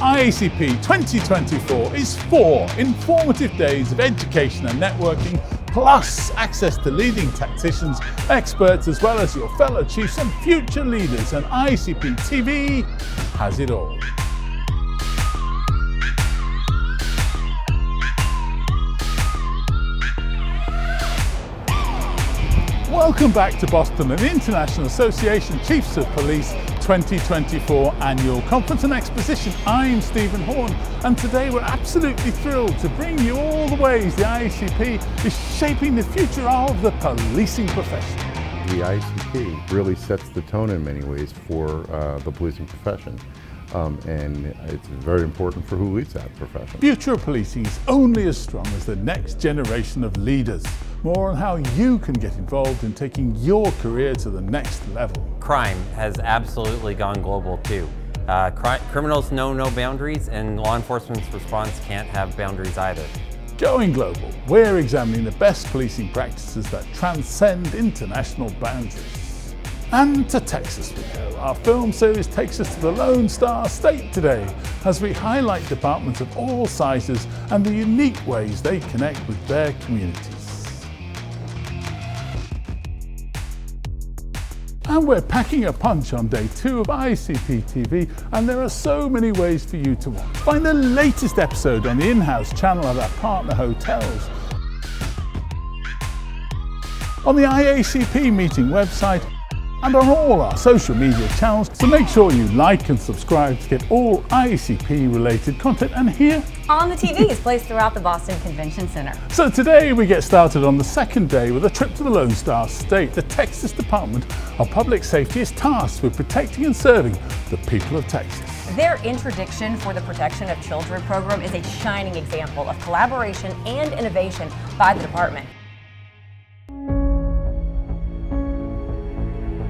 IACP 2024 is 4 informative days of education and networking, plus access to leading tacticians, experts, as well as your fellow chiefs and future leaders, and IACP TV has it all. Welcome back to Boston and International Association Chiefs of Police 2024 Annual Conference and Exposition. I'm Stephen Horn, and today we're absolutely thrilled to bring you all the ways the IACP is shaping the future of the policing profession. The IACP really sets the tone in many ways for the policing profession. And it's very important for who leads that profession. The future of policing is only as strong as the next generation of leaders. More on how you can get involved in taking your career to the next level. Crime has absolutely gone global too. Criminals know no boundaries, and law enforcement's response can't have boundaries either. Going global, we're examining the best policing practices that transcend international boundaries. And to Texas we go. Our film series takes us to the Lone Star State today as we highlight departments of all sizes and the unique ways they connect with their communities. And we're packing a punch on day 2 of IACP TV, and there are so many ways for you to watch. Find the latest episode on the in-house channel of our partner hotels, on the IACP meeting website, and on all our social media channels. So make sure you like and subscribe to get all IACP related content, and here on the TVs placed throughout the Boston Convention Center. So today we get started on the second day with a trip to the Lone Star State. The Texas Department of Public Safety is tasked with protecting and serving the people of Texas. Their Interdiction for the Protection of Children program is a shining example of collaboration and innovation by the department.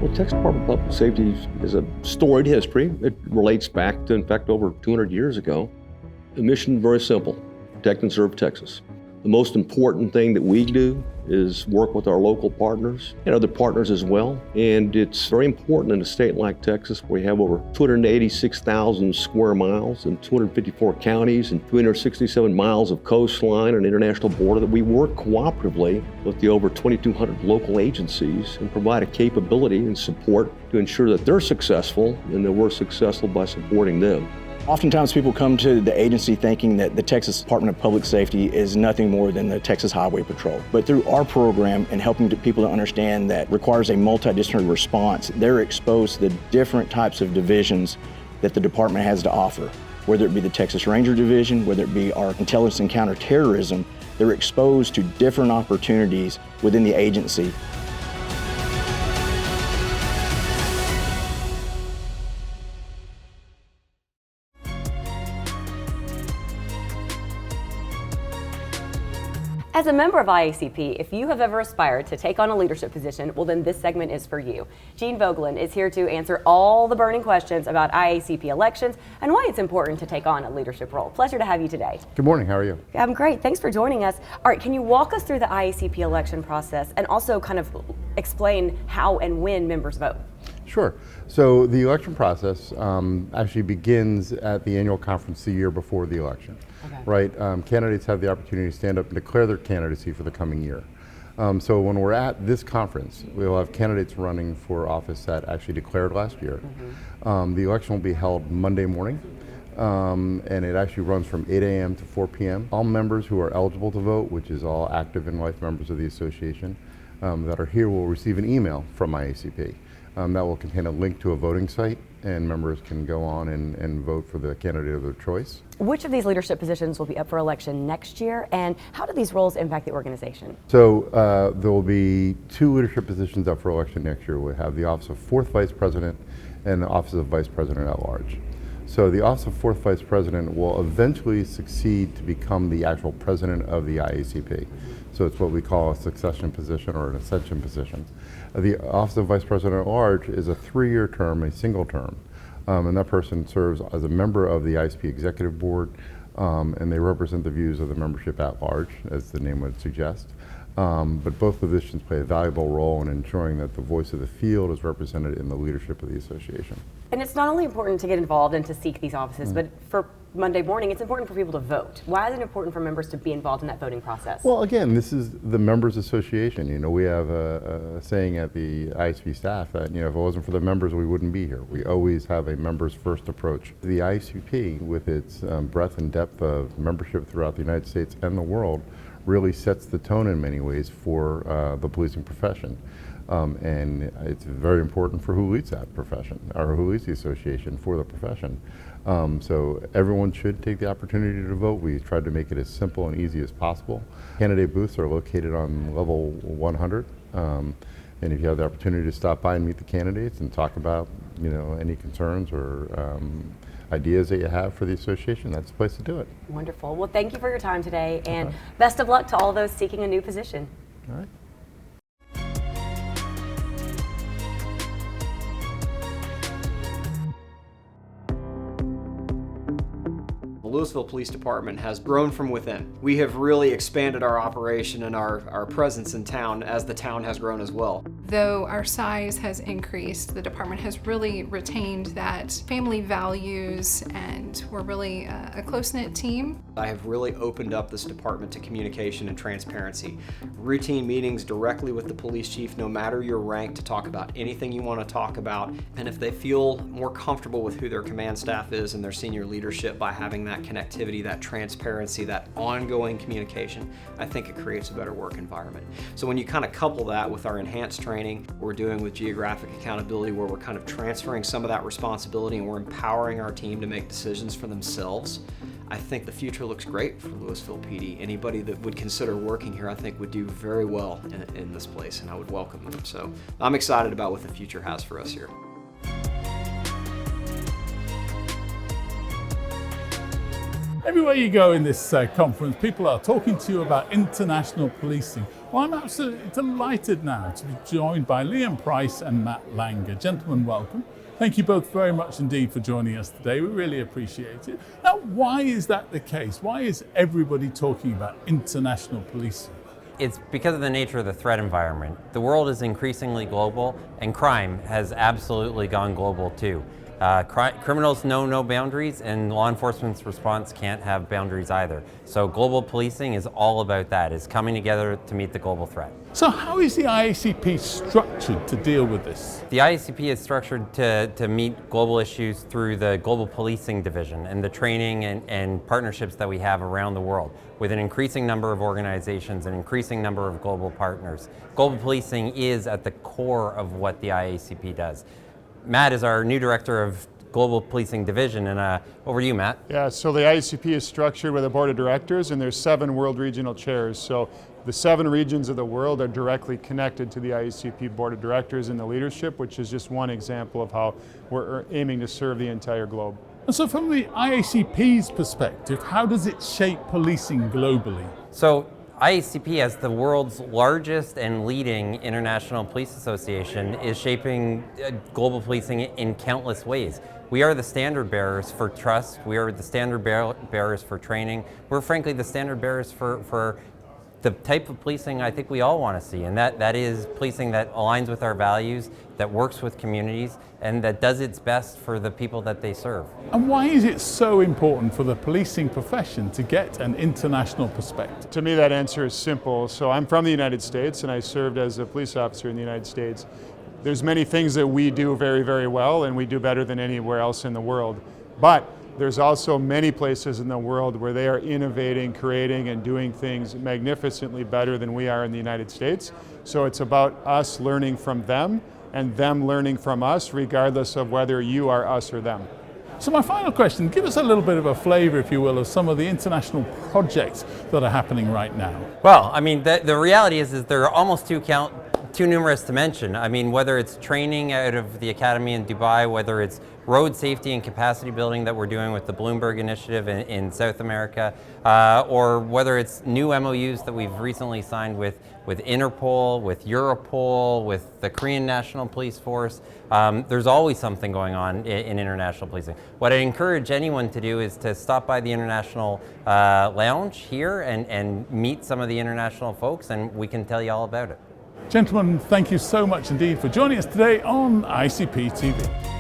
Well, Texas Department of Public Safety is a storied history. It relates back to, in fact, over 200 years ago. The mission is very simple: protect and serve Texas. The most important thing that we do is work with our local partners and other partners as well. And it's very important in a state like Texas, where we have over 286,000 square miles and 254 counties and 367 miles of coastline and international border, that we work cooperatively with the over 2,200 local agencies and provide a capability and support to ensure that they're successful and that we're successful by supporting them. Oftentimes people come to the agency thinking that the Texas Department of Public Safety is nothing more than the Texas Highway Patrol. But through our program and helping people to understand that requires a multidisciplinary response, they're exposed to the different types of divisions that the department has to offer. Whether it be the Texas Ranger Division, whether it be our intelligence and counterterrorism, they're exposed to different opportunities within the agency. As a member of IACP, if you have ever aspired to take on a leadership position, well then this segment is for you. Jean Vogelin is here to answer all the burning questions about IACP elections and why it's important to take on a leadership role. Pleasure to have you today. Good morning, how are you? I'm great, thanks for joining us. All right, can you walk us through the IACP election process and also kind of explain how and when members vote? Sure. So the election process actually begins at the annual conference the year before the election. Okay. Right? Candidates have the opportunity to stand up and declare their candidacy for the coming year. So when we're at this conference, we'll have candidates running for office that actually declared last year. Mm-hmm. The election will be held Monday morning, and it actually runs from 8 a.m. to 4 p.m. All members who are eligible to vote, which is all active and life members of the association that are here, will receive an email from IACP. That will contain a link to a voting site, and members can go on and vote for the candidate of their choice. Which of these leadership positions will be up for election next year, and how do these roles impact the organization? So there will be 2 leadership positions up for election next year. We'll have the office of 4th Vice President and the office of Vice President at Large. So the office of 4th Vice President will eventually succeed to become the actual president of the IACP. So it's what we call a succession position or an ascension position. The office of Vice President at Large is a 3-year term, a single term. And that person serves as a member of the IACP Executive Board, and they represent the views of the membership at large, as the name would suggest. But both positions play a valuable role in ensuring that the voice of the field is represented in the leadership of the association. And it's not only important to get involved and to seek these offices, but for Monday morning, it's important for people to vote. Why is it important for members to be involved in that voting process? Well, again, this is the members association. You know, we have a saying at the IACP staff that, you know, if it wasn't for the members, we wouldn't be here. We always have a members first approach. The IACP, with its breadth and depth of membership throughout the United States and the world, really sets the tone in many ways for the policing profession. And it's very important for who leads that profession, or who leads the association for the profession. So everyone should take the opportunity to vote. We tried to make it as simple and easy as possible. Candidate booths are located on level 100. And if you have the opportunity to stop by and meet the candidates and talk about, you know, any concerns or ideas that you have for the association, that's the place to do it. Wonderful. Well, thank you for your time today, and best of luck to all those seeking a new position. All right. The Louisville Police Department has grown from within. We have really expanded our operation and our presence in town as the town has grown as well. Though our size has increased, the department has really retained that family values, and we're really a close-knit team. I have really opened up this department to communication and transparency. Routine meetings directly with the police chief, no matter your rank, to talk about anything you want to talk about. And if they feel more comfortable with who their command staff is and their senior leadership by having that connectivity, that transparency, that ongoing communication, I think it creates a better work environment. So when you kind of couple that with our enhanced training we're doing with geographic accountability, where we're kind of transferring some of that responsibility and we're empowering our team to make decisions for themselves, I think the future looks great for Louisville PD. Anybody that would consider working here, I think, would do very well in this place, and I would welcome them. So I'm excited about what the future has for us here. Everywhere you go in this conference, people are talking to you about international policing. Well, I'm absolutely delighted now to be joined by Liam Price and Matt Langer. Gentlemen, welcome. Thank you both very much indeed for joining us today. We really appreciate it. Now, why is that the case? Why is everybody talking about international policing? It's because of the nature of the threat environment. The world is increasingly global, and crime has absolutely gone global too. Criminals know no boundaries, and law enforcement's response can't have boundaries either. So global policing is all about that, is coming together to meet the global threat. So how is the IACP structured to deal with this? The IACP is structured to meet global issues through the Global Policing Division and the training and partnerships that we have around the world with an increasing number of organizations, an increasing number of global partners. Global policing is at the core of what the IACP does. Matt is our new director of Global Policing Division, and over to you, Matt. Yeah, so the IACP is structured with a board of directors, and there's 7 world regional chairs. So the 7 regions of the world are directly connected to the IACP board of directors and the leadership, which is just one example of how we're aiming to serve the entire globe. And so from the IACP's perspective, how does it shape policing globally? So IACP, as the world's largest and leading international police association, is shaping global policing in countless ways. We are the standard bearers for trust. We are the standard bearers for training. We're frankly the standard bearers for the type of policing I think we all want to see, and that is policing that aligns with our values, that works with communities, and that does its best for the people that they serve. And why is it so important for the policing profession to get an international perspective? To me, that answer is simple. So I'm from the United States, and I served as a police officer in the United States. There's many things that we do very, very well, and we do better than anywhere else in the world. But there's also many places in the world where they are innovating, creating, and doing things magnificently better than we are in the United States. So it's about us learning from them and them learning from us, regardless of whether you are us or them. So my final question, give us a little bit of a flavor, if you will, of some of the international projects that are happening right now. Well, I mean, the reality is there are almost too numerous to mention. I mean, whether it's training out of the academy in Dubai, whether it's road safety and capacity building that we're doing with the Bloomberg Initiative in South America, or whether it's new MOUs that we've recently signed with Interpol, with Europol, with the Korean National Police Force. There's always something going on in international policing. What I encourage anyone to do is to stop by the International Lounge here and meet some of the international folks, and we can tell you all about it. Gentlemen, thank you so much indeed for joining us today on IACP TV.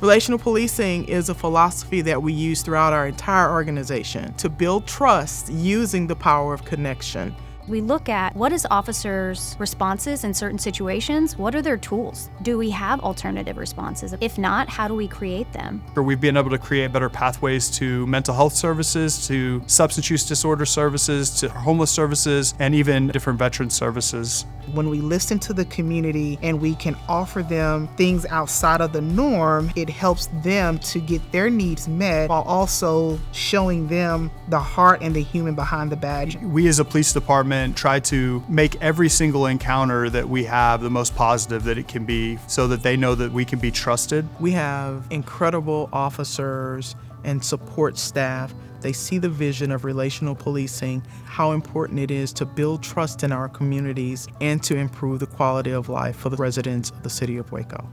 Relational policing is a philosophy that we use throughout our entire organization to build trust using the power of connection. We look at what is officers' responses in certain situations, what are their tools? Do we have alternative responses? If not, how do we create them? We've been able to create better pathways to mental health services, to substance use disorder services, to homeless services, and even different veteran services. When we listen to the community and we can offer them things outside of the norm, it helps them to get their needs met while also showing them the heart and the human behind the badge. We as a police department try to make every single encounter that we have the most positive that it can be so that they know that we can be trusted. We have incredible officers and support staff. They see the vision of relational policing, how important it is to build trust in our communities and to improve the quality of life for the residents of the city of Waco.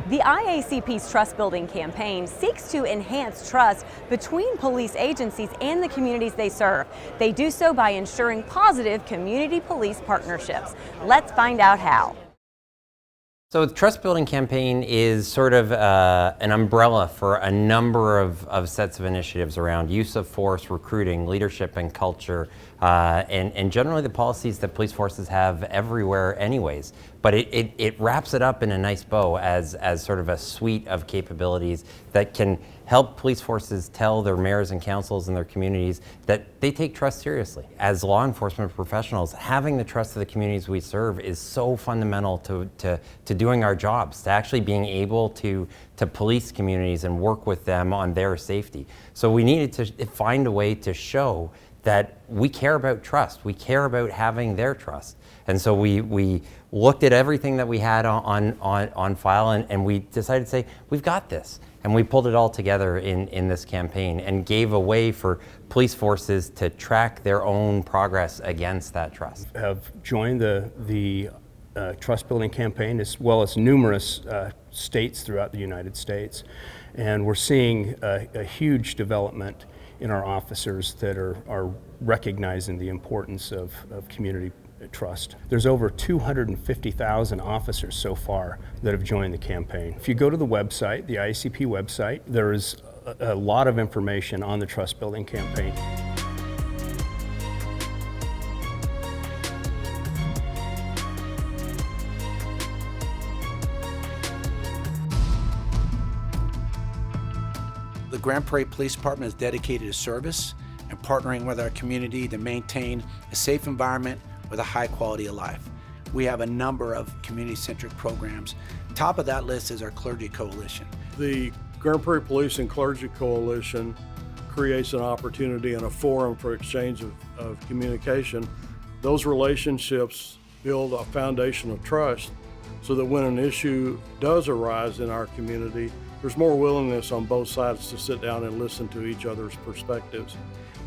The IACP's Trust Building campaign seeks to enhance trust between police agencies and the communities they serve. They do so by ensuring positive community police partnerships. Let's find out how. So the Trust Building campaign is sort of an umbrella for a number of sets of initiatives around use of force, recruiting, leadership and culture, and generally the policies that police forces have everywhere anyways. But it wraps it up in a nice bow as sort of a suite of capabilities that can help police forces tell their mayors and councils and their communities that they take trust seriously. As law enforcement professionals, having the trust of the communities we serve is so fundamental to doing our jobs, to actually being able to police communities and work with them on their safety. So we needed to find a way to show that we care about trust, we care about having their trust. And so we looked at everything that we had on file and we decided to say, we've got this. And we pulled it all together in this campaign and gave a way for police forces to track their own progress against that trust. Have joined the trust building campaign as well as numerous states throughout the United States. And we're seeing a huge development in our officers that are recognizing the importance of community trust. There's over 250,000 officers so far that have joined the campaign. If you go to the website, the IACP website, there is a lot of information on the trust building campaign. The Grand Prairie Police Department is dedicated to service and partnering with our community to maintain a safe environment with a high quality of life. We have a number of community-centric programs. Top of that list is our Clergy Coalition. The Grand Prairie Police and Clergy Coalition creates an opportunity and a forum for exchange of communication. Those relationships build a foundation of trust so that when an issue does arise in our community, there's more willingness on both sides to sit down and listen to each other's perspectives.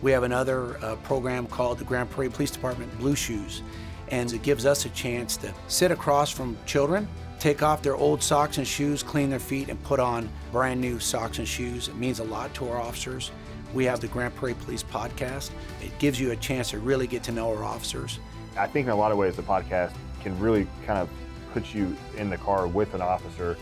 We have another program called the Grand Prairie Police Department Blue Shoes, and it gives us a chance to sit across from children, take off their old socks and shoes, clean their feet, and put on brand new socks and shoes. It means a lot to our officers. We have the Grand Prairie Police podcast. It gives you a chance to really get to know our officers. I think in a lot of ways the podcast can really kind of put you in the car with an officer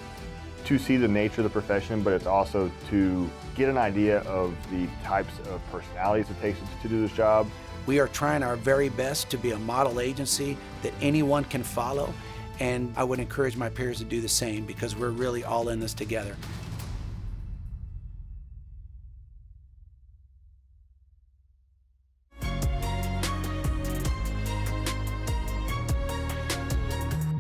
to see the nature of the profession, but it's also to get an idea of the types of personalities it takes to do this job. We are trying our very best to be a model agency that anyone can follow, and I would encourage my peers to do the same because we're really all in this together.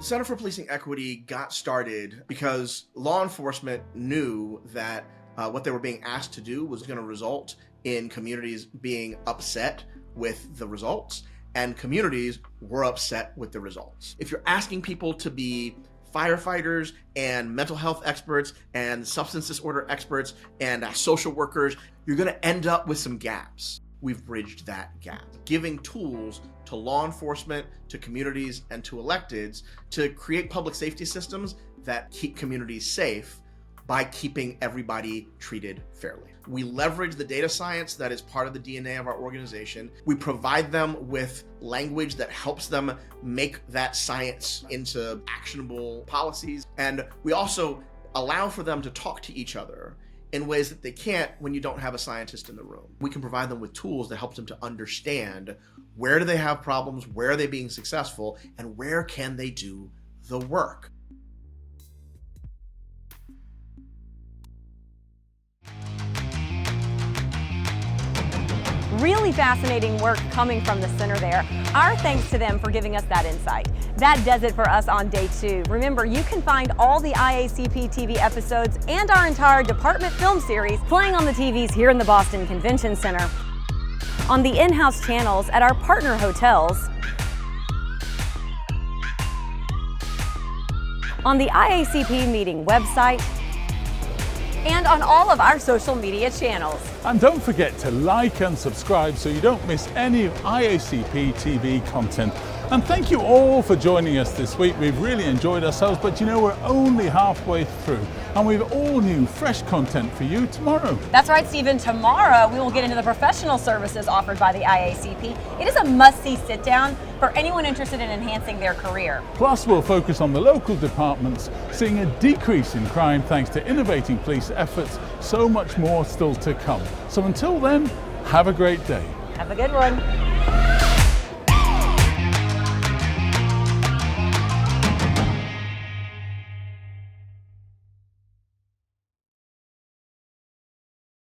Center for Policing Equity got started because law enforcement knew that what they were being asked to do was going to result in communities being upset with the results, and communities were upset with the results. If you're asking people to be firefighters and mental health experts and substance disorder experts and social workers, you're going to end up with some gaps. We've bridged that gap, giving tools to law enforcement, to communities, and to electeds to create public safety systems that keep communities safe by keeping everybody treated fairly. We leverage the data science that is part of the DNA of our organization. We provide them with language that helps them make that science into actionable policies. And we also allow for them to talk to each other in ways that they can't when you don't have a scientist in the room. We can provide them with tools that help them to understand where do they have problems, where are they being successful, and where can they do the work. Really fascinating work coming from the center there. Our thanks to them for giving us that insight. That does it for us on day 2. Remember, you can find all the IACP TV episodes and our entire department film series playing on the TVs here in the Boston Convention Center, on the in-house channels at our partner hotels, on the IACP meeting website, and on all of our social media channels. And don't forget to like and subscribe so you don't miss any of IACP TV content. And thank you all for joining us this week. We've really enjoyed ourselves, but you know, we're only halfway through and we've all new fresh content for you tomorrow. That's right, Stephen. Tomorrow we will get into the professional services offered by the IACP. It is a must-see sit-down for anyone interested in enhancing their career. Plus, we'll focus on the local departments, seeing a decrease in crime thanks to innovating police efforts. So much more still to come. So until then, have a great day. Have a good one.